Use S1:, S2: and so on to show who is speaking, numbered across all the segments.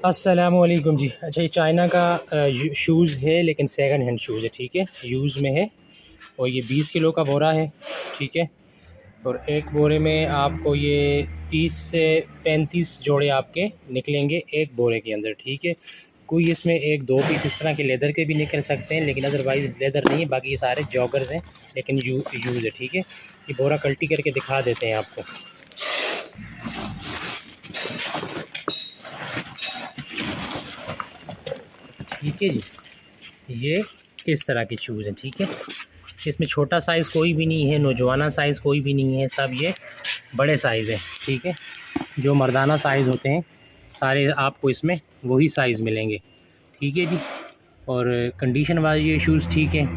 S1: अस्सलामुअलैकुम जी। अच्छा, ये चाइना का शूज़ है, लेकिन सेकंड हैंड शूज़ है, ठीक है, यूज़ में है। और ये 20 किलो का बोरा है, ठीक है। और एक बोरे में आपको ये 30 से 35 जोड़े आपके निकलेंगे एक बोरे के अंदर, ठीक है। कोई इसमें एक दो पीस इस तरह के लेदर के भी निकल सकते हैं, लेकिन अदरवाइज़ लेदर नहीं है। बाकी ये सारे जॉगर्स हैं, लेकिन यूज़ है, ठीक है। ये बोरा कल्टी करके दिखा देते हैं आपको। ठीक है जी, ये इस तरह के शूज़ हैं, ठीक है। इसमें छोटा साइज़ कोई भी नहीं है, नौजवाना साइज़ कोई भी नहीं है, सब ये बड़े साइज़ हैं, ठीक है। जो मर्दाना साइज़ होते हैं सारे आपको इसमें वही साइज़ मिलेंगे, ठीक है जी। और कंडीशन वाइज ये शूज़ ठीक है,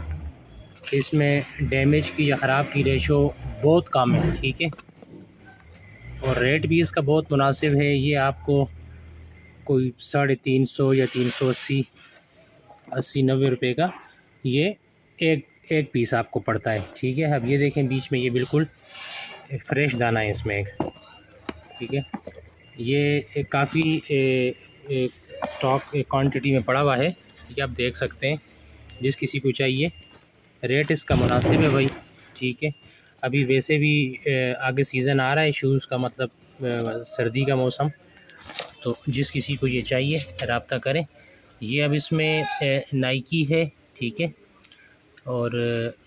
S1: इसमें डैमेज की या ख़राब की रेशो बहुत कम है, ठीक है। और रेट भी इसका बहुत मुनासिब है। ये आपको कोई 350 या 380 90 रुपये का ये एक पीस आपको पड़ता है, ठीक है। अब ये देखें, बीच में ये बिल्कुल फ्रेश दाना है इसमें एक, ठीक है। ये काफ़ी स्टॉक क्वांटिटी में पड़ा हुआ है, ठीक है, आप देख सकते हैं। जिस किसी को चाहिए, रेट इसका मुनासिब है भाई, ठीक है। अभी वैसे भी आगे सीज़न आ रहा है शूज़ का, मतलब सर्दी का मौसम, तो जिस किसी को ये चाहिए रब्ता करें। ये अब इसमें नाइकी है, ठीक है। और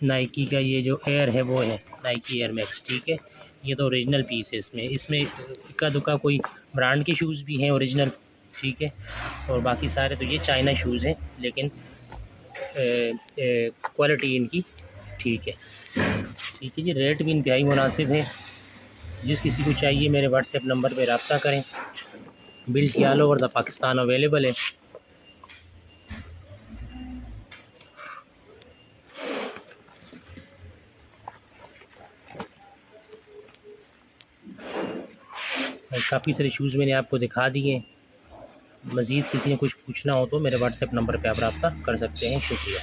S1: नाइकी का ये जो एयर है वो है नाइकी एयर मैक्स, ठीक है। ये तो ओरिजिनल पीस है। इसमें इक्का दुक्का कोई ब्रांड के शूज़ भी हैं ओरिजिनल, ठीक है। और बाकी सारे तो ये चाइना शूज़ हैं, लेकिन क्वालिटी इनकी ठीक है, ठीक है जी। रेट भी इंतहाई मुनासिब है। जिस किसी को चाहिए मेरे व्हाट्सएप नंबर पे रब्ता करें। बिल्कुल all over the Pakistan available है। काफ़ी सारे शूज़ मैंने आपको दिखा दिए। मज़ीद किसी ने कुछ पूछना हो तो मेरे व्हाट्सएप नंबर पे आप रब्ता कर सकते हैं। शुक्रिया।